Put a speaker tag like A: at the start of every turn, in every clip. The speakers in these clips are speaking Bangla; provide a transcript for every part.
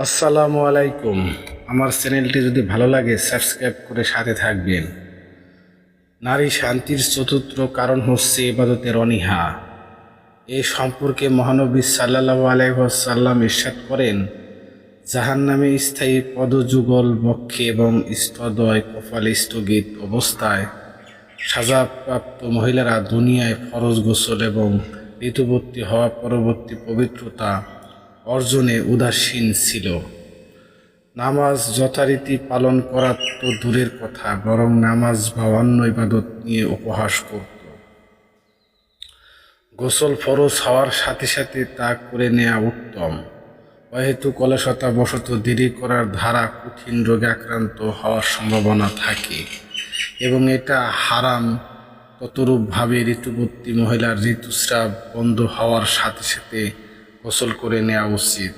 A: আসসালামু আলাইকুম। আমার চ্যানেলটি যদি ভালো লাগে সাবস্ক্রাইব করে সাথে থাকবেন। নারী শান্তির চতুর্থ কারণ হচ্ছে ইবাদতের অনীহা। এই সম্পর্কে মহানবী সাল্লাল্লাহু আলাইহি ওয়াসাল্লাম ইরশাদ করেন, জাহান্নামে স্থায়ী পদযুগল বক্ষে এবং স্তদয় কপালে স্থগিত অবস্থায় সাজাপ্রাপ্ত মহিলারা দুনিয়ায় ফরজ গোসল এবং ঋতুবতী হওয়া পরবর্তী পবিত্রতা অর্জনে উদাসীন ছিল। নামাজ যথারীতি পালন করা তো দূরের কথা, বরং নামাজ বা অন্য ইবাদত নিয়ে উপহাস করত। গোসল ফরজ হওয়ার সাথে সাথে তা করে নেওয়া উত্তম। অহেতুক অলসতাবশত দেরি করার ধারা কঠিন রোগে আক্রান্ত হওয়ার সম্ভাবনা থাকে এবং এটা হারাম। ততরূপভাবে ঋতুবতী মহিলার ঋতুস্রাব বন্ধ হওয়ার সাথে সাথে গোসল করে নেওয়া উচিত।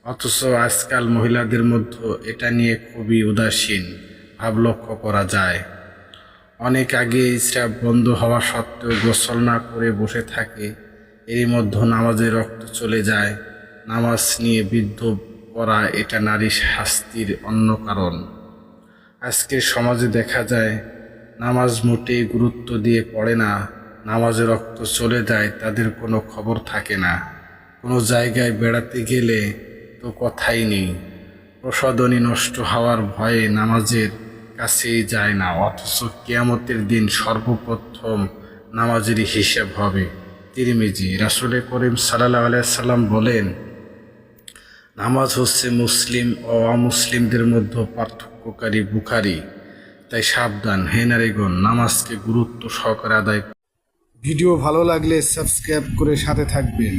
A: অথচ আজকাল মহিলাদের মধ্যে এটা নিয়ে খুবই উদাসীন ভাব লক্ষ্য করা যায়। অনেক আগে স্রাব বন্ধ হওয়া সত্ত্বেও গোসল না করে বসে থাকে। এরই মধ্যে নামাজে রক্ত চলে যায়। নামাজ নিয়ে বিদ্ধ করা এটা নারী শাস্তির অন্য কারণ। আজকের সমাজে দেখা যায় নামাজ মোটেই গুরুত্ব দিয়ে পড়ে না। নামাজে রক্ত চলে যায়, তাদের কোনো খবর থাকে না। কোনো জায়গায় বেড়াতে গেলে তো কথাই নেই। প্রসাধনী নষ্ট হওয়ার ভয়ে নামাজের কাছেই যায় না। অথচ কিয়ামতের দিন সর্বপ্রথম নামাজেরই হিসাব হবে। তিরমিজি। রাসূল করিম সাল্লাল্লাহু আলাইহি সাল্লাম বলেন, নামাজ হচ্ছে মুসলিম ও অমুসলিমদের মধ্যে পার্থক্যকারী বুখারী। তাই সাবধান, হে নারীগণ, নামাজকে গুরুত্ব সহকারে আদায়। ভিডিও ভালো লাগলে সাবস্ক্রাইব করে সাথে থাকবেন।